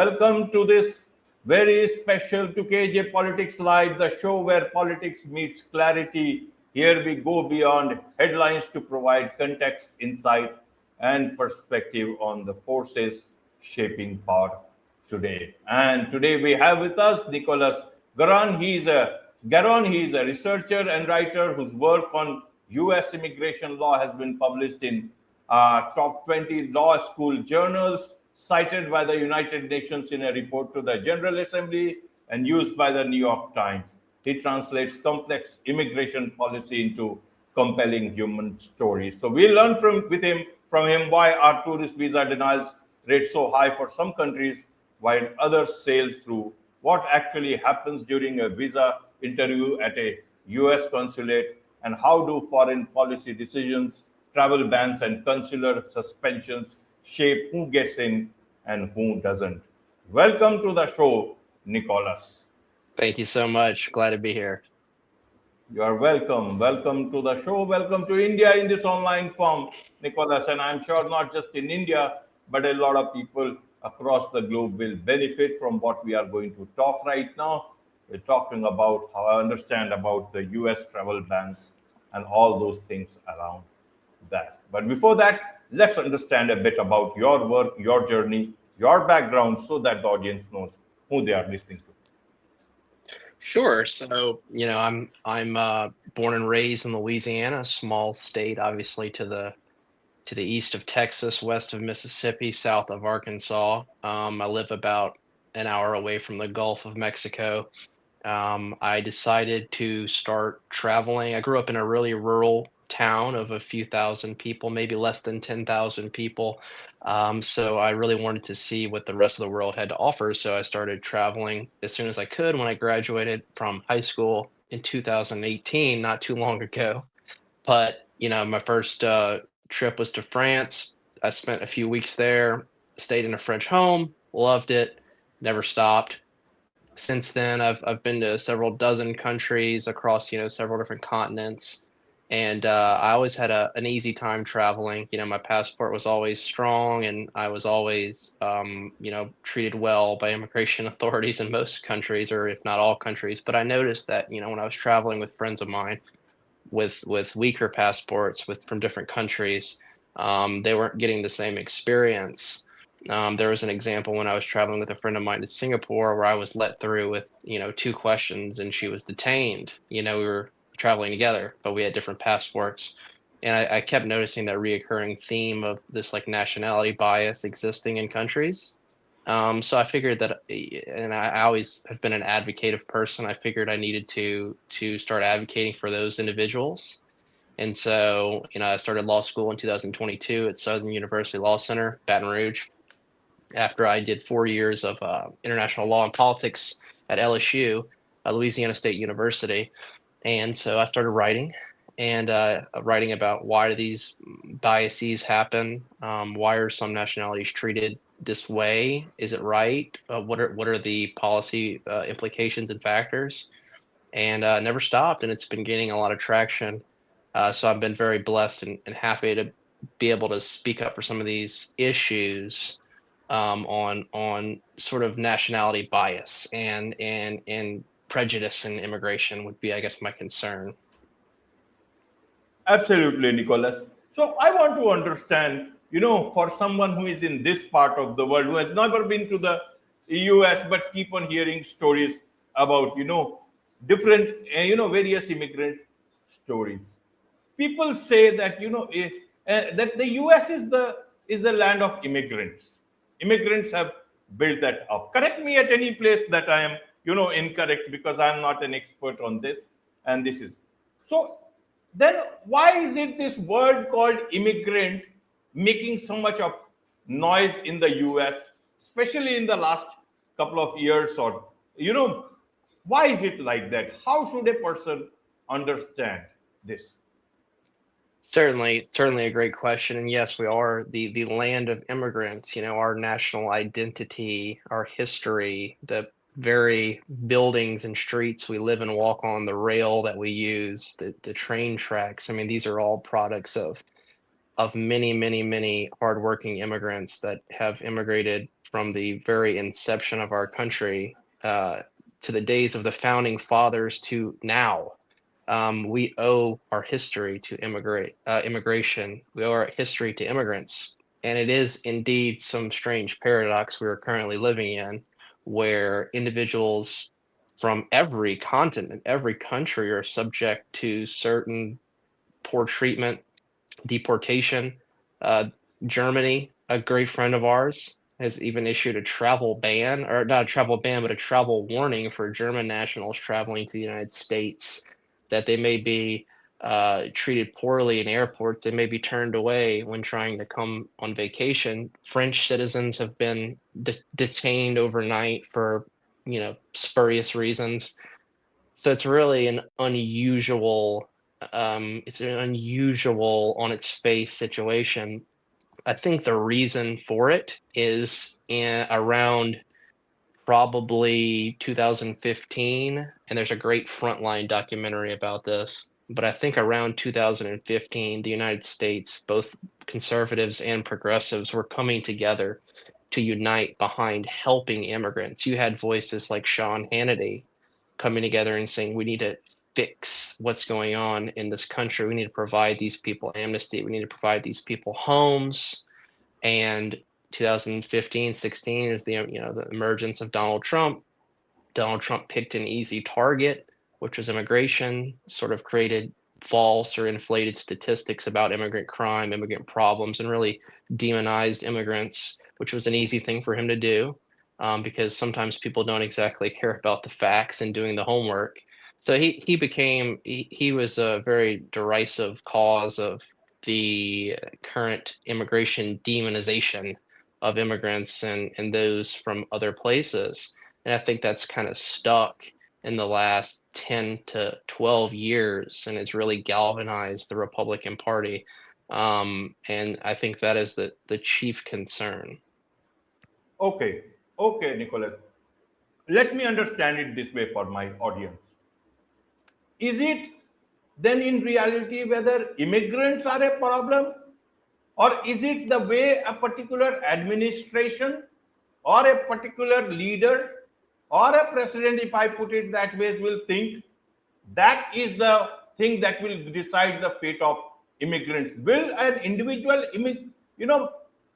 Welcome to this very special to KJ Politics Live, the show where politics meets clarity. Here we go beyond headlines to provide context, insight, and perspective on the forces shaping power today. And today we have with us Nicolas Garon. He is a researcher and writer whose work on U.S. immigration law has been published in top 20 law school journals, cited by the United Nations in a report to the General Assembly, and used by the New York Times. He translates complex immigration policy into compelling human stories. So we learn from him why our tourist visa denials rate so high for some countries while others sail through, what actually happens during a visa interview at a US consulate, and how do foreign policy decisions, travel bans, and consular suspensions shape who gets in and who doesn't. Welcome to the show, Nicolas. Thank you so much. Glad to be here. You are welcome. Welcome to the show. Welcome to India in this online form, Nicolas. And I'm sure not just in India, but a lot of people across the globe will benefit from what we are going to talk right now. We're talking about how I understand about the US travel bans and all those things around that. But before that, let's understand a bit about your work, your journey, your background, so that the audience knows who they are listening to. Sure. So, I'm born and raised in Louisiana, a small state, obviously to the east of Texas, west of Mississippi, south of Arkansas. I live about an hour away from the Gulf of Mexico. I decided to start traveling. I grew up in a really rural town of a few thousand people, maybe less than 10,000 people. So I really wanted to see what the rest of the world had to offer. So I started traveling as soon as I could when I graduated from high school in 2018, not too long ago. But, my first trip was to France. I spent a few weeks there, stayed in a French home, loved it, never stopped. Since then, I've been to several dozen countries across, several different continents. And I always had an easy time traveling. My passport was always strong, and I was always, treated well by immigration authorities in most countries, or if not all countries. But I noticed that, when I was traveling with friends of mine with weaker passports from different countries, they weren't getting the same experience. There was an example when I was traveling with a friend of mine to Singapore where I was let through with, two questions and she was detained. We were traveling together, but we had different passports. And I kept noticing that reoccurring theme of this like nationality bias existing in countries. So I figured that, and I always have been an advocative person. I figured I needed to start advocating for those individuals. And so, I started law school in 2022 at Southern University Law Center, Baton Rouge, after I did 4 years of international law and politics at LSU, Louisiana State University. And so I started writing writing about why do these biases happen? Why are some nationalities treated this way? Is it right? What are the policy implications and factors? And never stopped, and it's been gaining a lot of traction. So I've been very blessed and happy to be able to speak up for some of these issues on sort of nationality bias and prejudice in immigration would be, I guess, my concern. Absolutely, Nicholas. So I want to understand, for someone who is in this part of the world, who has never been to the US, but keep on hearing stories about, different, various immigrant stories. People say that, that the US is the land of immigrants. Immigrants have built that up. Correct me at any place that I am, incorrect, because I'm not an expert on this. And this is so. Then why is it this word called immigrant making so much of noise in the US, especially in the last couple of years? Or, why is it like that? How should a person understand this? Certainly a great question. And yes, we are the land of immigrants, our national identity, our history, the very buildings and streets we live and walk on, the rail that we use, the train tracks. I mean, these are all products of of many, many, many hardworking immigrants that have immigrated from the very inception of our country to the days of the founding fathers to now. We owe our history to immigration. We owe our history to immigrants. And it is indeed some strange paradox we are currently living in, where individuals from every continent, every country are subject to certain poor treatment, deportation. Uh, Germany, a great friend of ours, has even issued a travel ban, or not a travel ban, but a travel warning for German nationals traveling to the United States, that they may be treated poorly in airports. They may be turned away when trying to come on vacation. French citizens have been detained overnight for, spurious reasons. So it's really an unusual on its face situation. I think the reason for it is around probably 2015, and there's a great Frontline documentary about this. But I think around 2015, the United States, both conservatives and progressives, were coming together to unite behind helping immigrants. You had voices like Sean Hannity coming together and saying, we need to fix what's going on in this country. We need to provide these people amnesty. We need to provide these people homes. And 2015, 16 is the emergence of Donald Trump. Donald Trump picked an easy target, which was immigration, sort of created false or inflated statistics about immigrant crime, immigrant problems, and really demonized immigrants, which was an easy thing for him to do, because sometimes people don't exactly care about the facts and doing the homework. So he was a very derisive cause of the current immigration demonization of immigrants and those from other places. And I think that's kind of stuck in the last 10 to 12 years and has really galvanized the Republican Party. And I think that is the chief concern. Okay, okay, Nicholas. Let me understand it this way for my audience. Is it then in reality whether immigrants are a problem, or is it the way a particular administration or a particular leader or a president, if I put it that way, will think that is the thing that will decide the fate of immigrants? Will an individual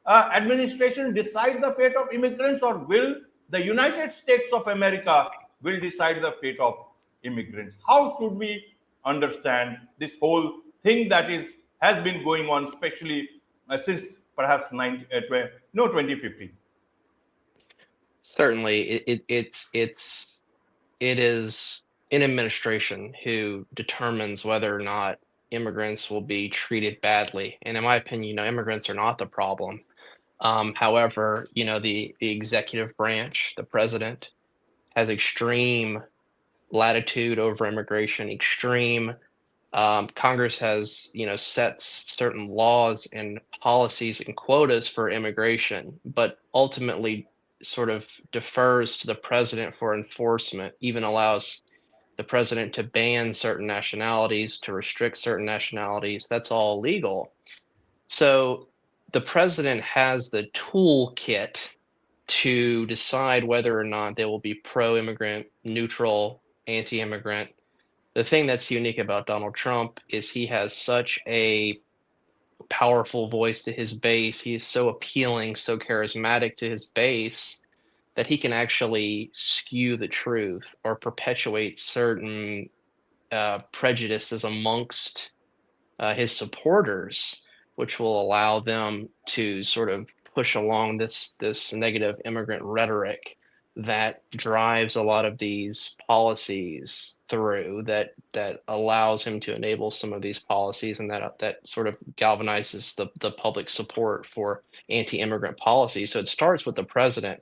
administration decide the fate of immigrants, or will the United States of America will decide the fate of immigrants? How should we understand this whole thing that has been going on, especially since perhaps 2015? Certainly, it is an administration who determines whether or not immigrants will be treated badly. And in my opinion, immigrants are not the problem. However, the executive branch, the president, has extreme latitude over immigration, extreme. Congress has, sets certain laws and policies and quotas for immigration, but ultimately sort of defers to the president for enforcement, even allows the president to ban certain nationalities, to restrict certain nationalities. That's all legal. So the president has the toolkit to decide whether or not they will be pro-immigrant, neutral, anti-immigrant. The thing that's unique about Donald Trump is he has such a powerful voice to his base. He is so appealing, so charismatic to his base that he can actually skew the truth or perpetuate certain prejudices amongst his supporters, which will allow them to sort of push along this negative immigrant rhetoric that drives a lot of these policies through, that allows him to enable some of these policies, and that sort of galvanizes the public support for anti-immigrant policy. So it starts with the president,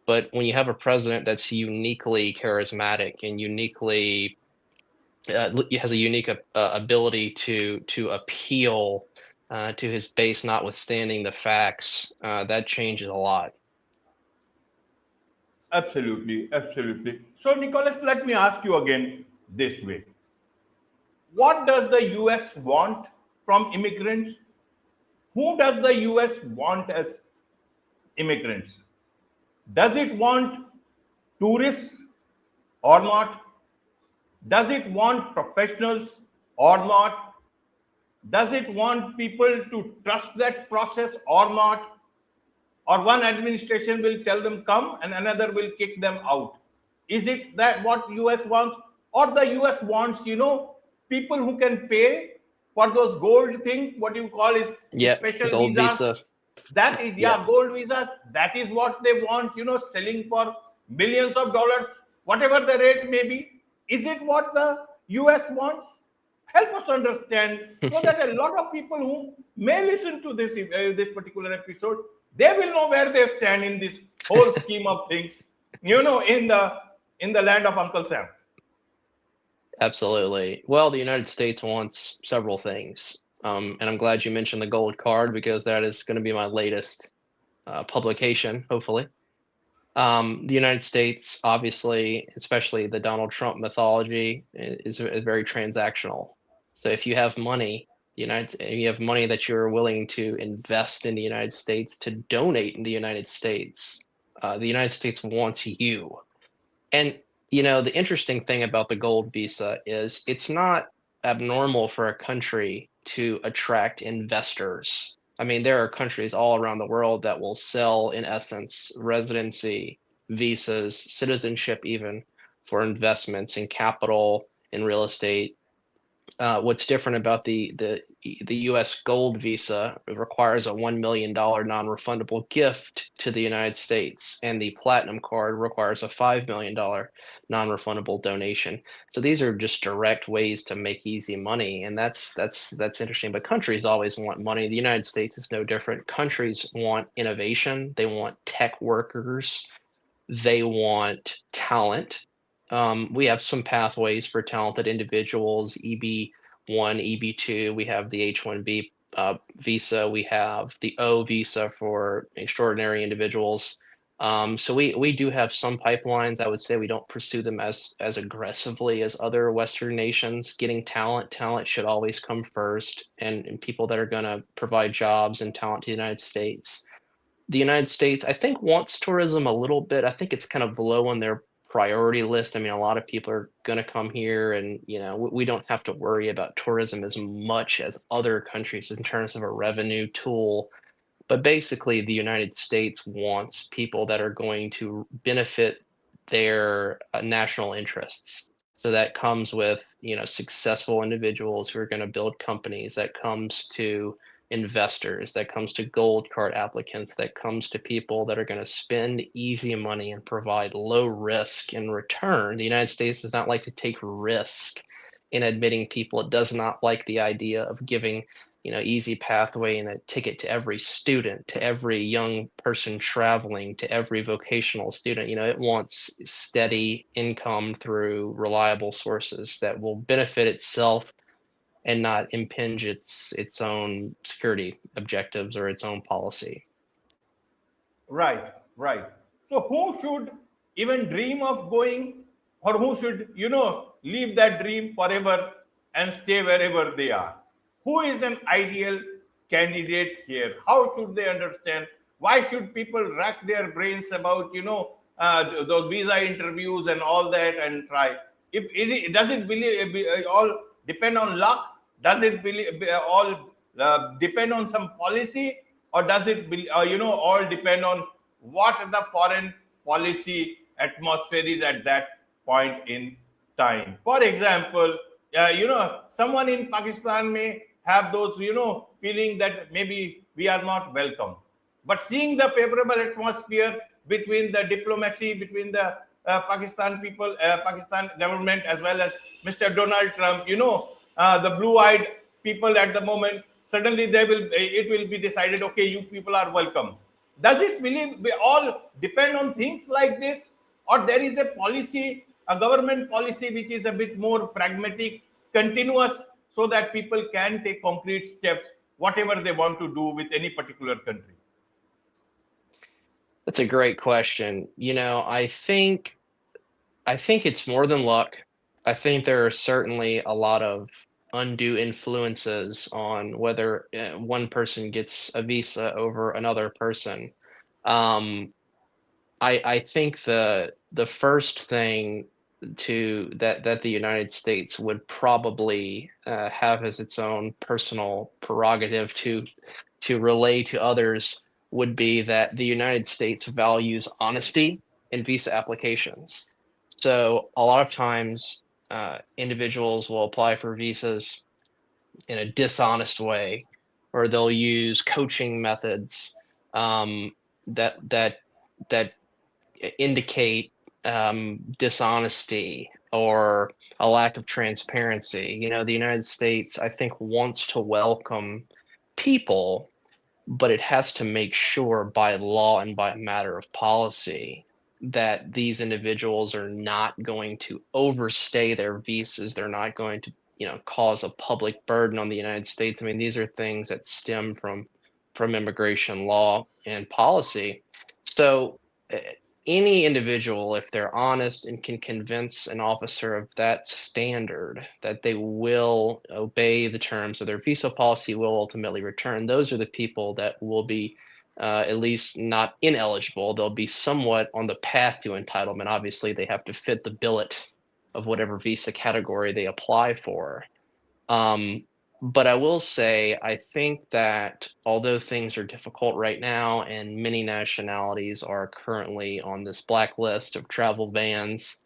but when you have a president that's uniquely charismatic and uniquely has a unique ability to appeal to his base, notwithstanding the facts, that changes a lot. Absolutely, absolutely. So, Nicholas, let me ask you again this way. What does the US want from immigrants? Who does the US want as immigrants? Does it want tourists or not? Does it want professionals or not? Does it want people to trust that process or not? Or one administration will tell them come and another will kick them out? Is it that what US wants? Or the US wants, people who can pay for those gold thing, what you call is Yep, special gold visas? visa. That is, Yep. yeah, gold visas. That is what they want, selling for millions of dollars, whatever the rate may be. Is it what the US wants? Help us understand so that a lot of people who may listen to this particular episode, they will know where they stand in this whole scheme of things, in the land of Uncle Sam. Absolutely. Well, the United States wants several things. And I'm glad you mentioned the gold card because that is going to be my latest publication, hopefully. The United States, obviously, especially the Donald Trump mythology, is very transactional. So if you have money, you have money that you're willing to invest in the United States, to donate in the United States wants you. And the interesting thing about the gold visa is it's not abnormal for a country to attract investors. I mean, there are countries all around the world that will sell, in essence, residency, visas, citizenship, even for investments in capital, in real estate. What's different about the U.S. gold visa, it requires a $1 million non-refundable gift to the United States, and the platinum card requires a $5 million non-refundable donation. So these are just direct ways to make easy money, and that's interesting. But countries always want money. The United States is no different. Countries want innovation. They want tech workers. They want talent. We have some pathways for talented individuals, EB1, EB2. We have the H-1B visa. We have the O visa for extraordinary individuals. So we do have some pipelines. I would say we don't pursue them as aggressively as other Western nations. Getting talent should always come first, and people that are going to provide jobs and talent to the United States. The United States, I think, wants tourism a little bit. I think it's kind of low on their priority list. I mean, a lot of people are going to come here, and we don't have to worry about tourism as much as other countries in terms of a revenue tool. But basically, the United States wants people that are going to benefit their national interests. So that comes with successful individuals who are going to build companies. That comes to investors, that comes to gold card applicants, that comes to people that are going to spend easy money and provide low risk in return. The United States does not like to take risk in admitting people. It does not like the idea of giving easy pathway and a ticket to every student, to every young person traveling, to every vocational student. It wants steady income through reliable sources that will benefit itself and not impinge its own security objectives or its own policy. Right, right. So who should even dream of going, or who should, leave that dream forever and stay wherever they are? Who is an ideal candidate here? How should they understand? Why should people rack their brains about, those visa interviews and all that and try? If it does it all depend on luck? Does it all depend on some policy, or does it all depend on what the foreign policy atmosphere is at that point in time? For example, someone in Pakistan may have those feeling that maybe we are not welcome, but seeing the favorable atmosphere between the diplomacy between the Pakistan people, Pakistan government, as well as Mr. Donald Trump, the blue-eyed people at the moment, suddenly it will be decided, okay, you people are welcome. Does it really all depend on things like this, or there is a policy, a government policy, which is a bit more pragmatic, continuous, so that people can take concrete steps, whatever they want to do with any particular country? That's a great question. I think it's more than luck. I think there are certainly a lot of undue influences on whether one person gets a visa over another person. Um, I think the first thing to that the United States would probably have as its own personal prerogative to relay to others would be that the United States values honesty in visa applications. So a lot of times, individuals will apply for visas in a dishonest way, or they'll use coaching methods that that indicate dishonesty or a lack of transparency. You know, the United States, I think, wants to welcome people, but it has to make sure by law and by a matter of policy that these individuals are not going to overstay their visas. They're not going to, cause a public burden on the United States. I mean, these are things that stem from immigration law and policy. So any individual, if they're honest and can convince an officer of that standard that they will obey the terms of their visa policy, will ultimately return, those are the people that will be at least not ineligible. They'll be somewhat on the path to entitlement. Obviously, they have to fit the billet of whatever visa category they apply for. But I will say, I think that although things are difficult right now and many nationalities are currently on this blacklist of travel bans,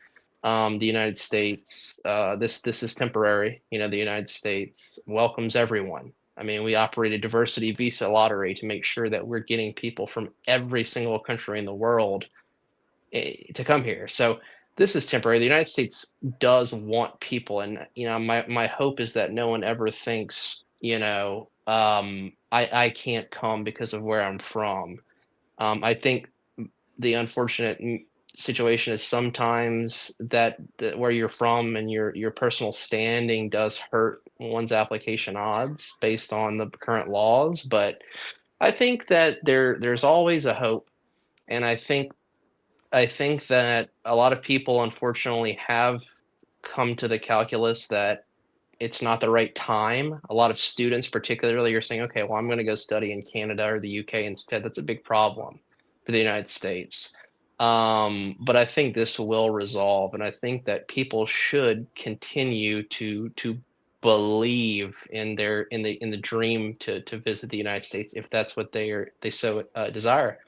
the United States, this is temporary. You know, the United States welcomes everyone. I mean, we operate a diversity visa lottery to make sure that we're getting people from every single country in the world to come here. So this is temporary. The United States does want people, and my hope is that no one ever thinks, I can't come because of where I'm from. I think the unfortunate situation is sometimes that where you're from and your personal standing does hurt one's application odds based on the current laws. But I think that there's always a hope, and I think that a lot of people unfortunately have come to the calculus that it's not the right time. A lot of students, particularly, are saying, okay, well, I'm going to go study in Canada or the UK instead. That's a big problem for the United States. But I think this will resolve, and I think that people should continue to believe in the dream to visit the United States if that's what they so desire.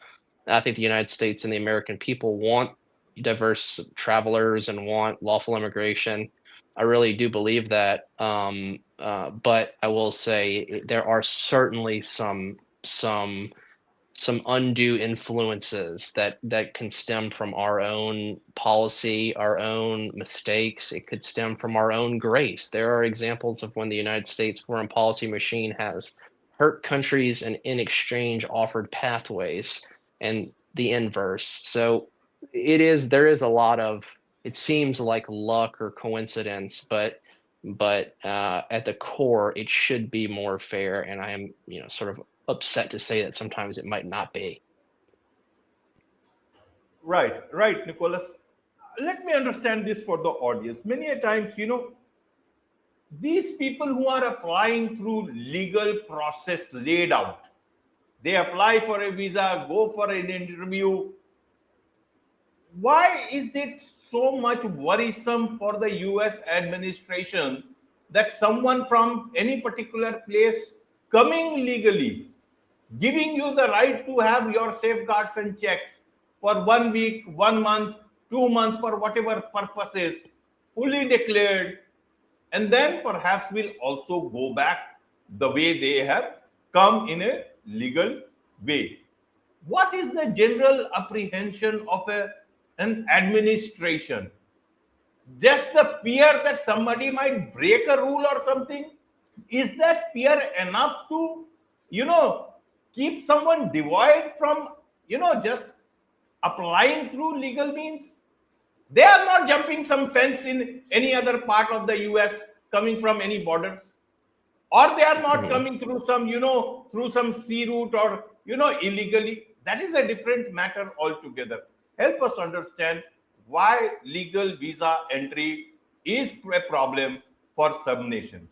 I think the United States and the American people want diverse travelers and want lawful immigration. I really do believe that. But I will say there are certainly some undue influences that can stem from our own policy, our own mistakes. It could stem from our own grace. There are examples of when the United States foreign policy machine has hurt countries and in exchange offered pathways, and the inverse. So there is a lot of, it seems like luck or coincidence, but at the core it should be more fair, and I am sort of upset to say that sometimes it might not be. Right, Nicholas. Let me understand this for the audience. Many a times, these people who are applying through legal process laid out, they apply for a visa, go for an interview. Why is it so much worrisome for the US administration that someone from any particular place coming legally, giving you the right to have your safeguards and checks for 1 week, 1 month, 2 months, for whatever purposes, fully declared, and then perhaps will also go back the way they have come in a legal way? What is the general apprehension of an administration? Just the fear that somebody might break a rule or something? Is that fear enough to, you know, keep someone devoid from, just applying through legal means? They are not jumping some fence in any other part of the US coming from any borders, or they are not coming through some through some sea route, or illegally. That is a different matter altogether. Help us understand why legal visa entry is a problem for some nations.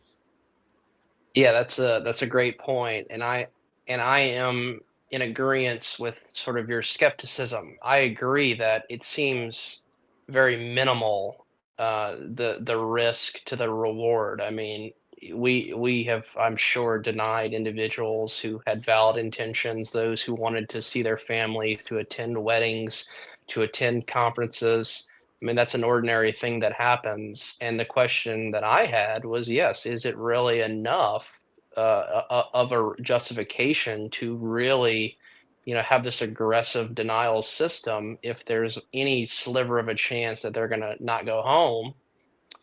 Yeah, that's a great point, and I am in agreement with sort of your skepticism. I agree that it seems very minimal, the risk to the reward. I mean, we have, I'm sure, denied individuals who had valid intentions, those who wanted to see their families, to attend weddings, to attend conferences. I mean, that's an ordinary thing that happens. And the question that I had was, yes, is it really enough of a justification to really, have this aggressive denial system if there's any sliver of a chance that they're going to not go home?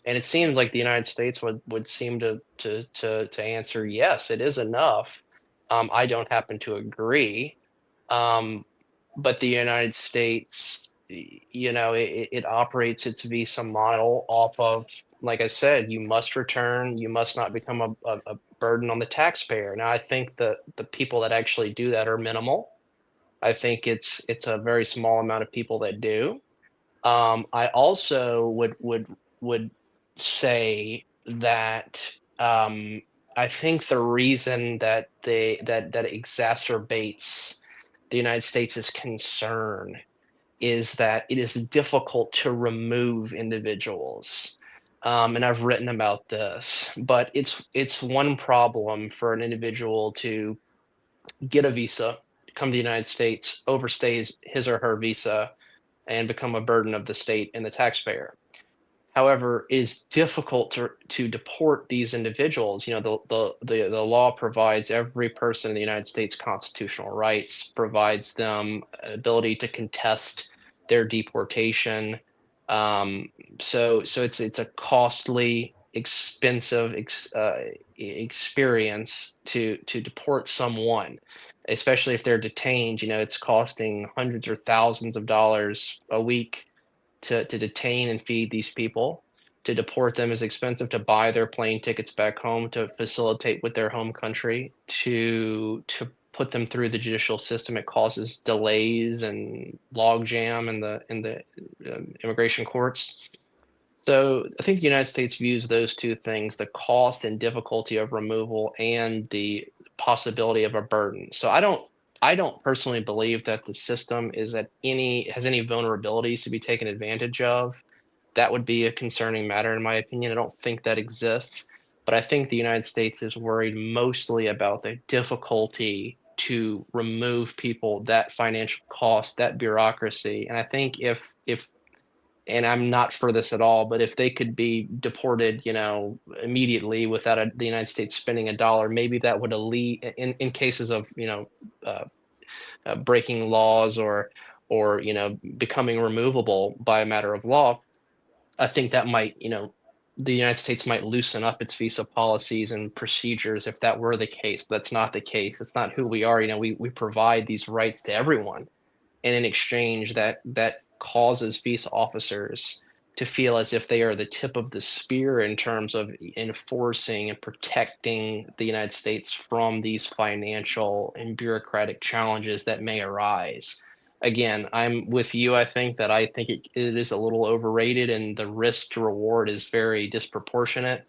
And it seems like the United States would seem to answer yes, it is enough. I don't happen to agree. Um, but the United States, it operates its visa model off of, like I said, you must return, you must not become a burden on the taxpayer. Now, I think the people that actually do that are minimal. I think it's a very small amount of people that do. I also would say that I think the reason that exacerbates the United States' concern is that it is difficult to remove individuals. And I've written about this, but it's one problem for an individual to get a visa, come to the United States, overstays his or her visa, and become a burden of the state and the taxpayer. However, it is difficult to deport these individuals. The law provides every person in the United States constitutional rights, provides them ability to contest their deportation. So it's a costly, expensive experience to deport someone, especially if they're detained. It's costing hundreds or thousands of dollars a week to detain and feed these people. To deport them is expensive. To buy their plane tickets back home, to facilitate with their home country, to put them through the judicial system, it causes delays and logjam in the immigration courts. So I think the United States views those two things: the cost and difficulty of removal and the possibility of a burden. So I don't personally believe that the system has any vulnerabilities to be taken advantage of. That would be a concerning matter in my opinion. I don't think that exists, but I think the United States is worried mostly about the difficulty to remove people, that financial cost, that bureaucracy. And I think if and I'm not for this at all, but if they could be deported, immediately without the United States spending a dollar, maybe that would alleviate in cases of, uh, breaking laws or becoming removable by a matter of law. I think that might, the United States might loosen up its visa policies and procedures if that were the case. But that's not the case. It's not who we are. We provide these rights to everyone, and in exchange, that causes visa officers to feel as if they are the tip of the spear in terms of enforcing and protecting the United States from these financial and bureaucratic challenges that may arise. Again, I'm with you. I think it is a little overrated, and the risk to reward is very disproportionate.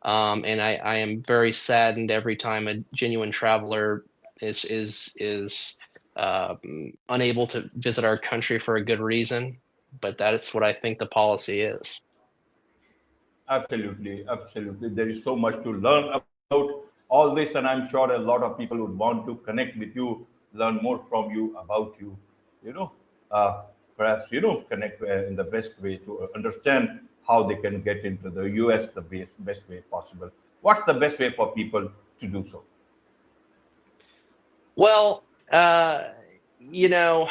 And I am very saddened every time a genuine traveler is unable to visit our country for a good reason. But that is what I think the policy is. Absolutely, absolutely. There is so much to learn about all this, and I'm sure a lot of people would want to connect with you, learn more from you about you. You know, uh, perhaps connect in the best way to understand how they can get into the U.S. the best way possible. What's the best way for people to do so? Well, you know,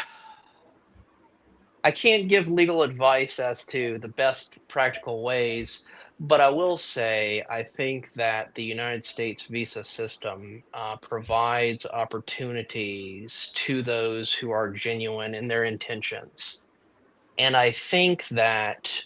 I can't give legal advice as to the best practical ways, but I will say I think that the United States visa system provides opportunities to those who are genuine in their intentions. And I think that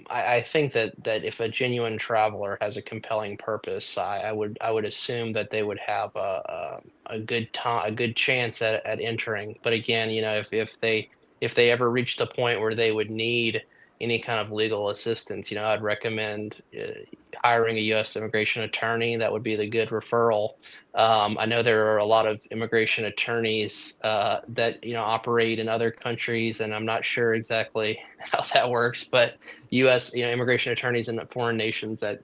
I think that if a genuine traveler has a compelling purpose, I would assume that they would have a good time, a good chance at entering. But again, if they ever reach the point where they would need any kind of legal assistance, I'd recommend hiring a U.S. immigration attorney, that would be the good referral. I know there are a lot of immigration attorneys that operate in other countries, and I'm not sure exactly how that works. But U.S. Immigration attorneys in foreign nations that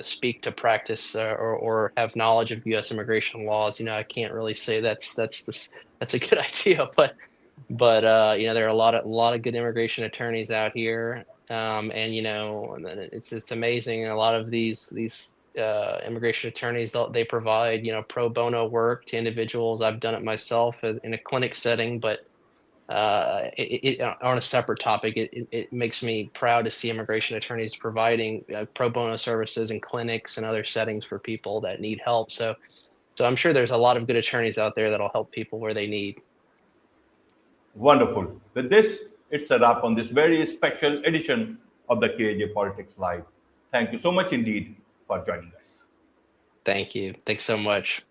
speak to practice or have knowledge of U.S. immigration laws. I can't really say that's a good idea, but there are a lot of good immigration attorneys out here, and it's amazing. A lot of these immigration attorneys, they provide pro bono work to individuals. I've done it myself in a clinic setting, but on a separate topic, it makes me proud to see immigration attorneys providing pro bono services in clinics and other settings for people that need help. So I'm sure there's a lot of good attorneys out there that'll help people where they need. Wonderful. With this, it's a wrap on this very special edition of the KAJ Politics Live. Thank you so much indeed for joining us. Thank you. Thanks so much.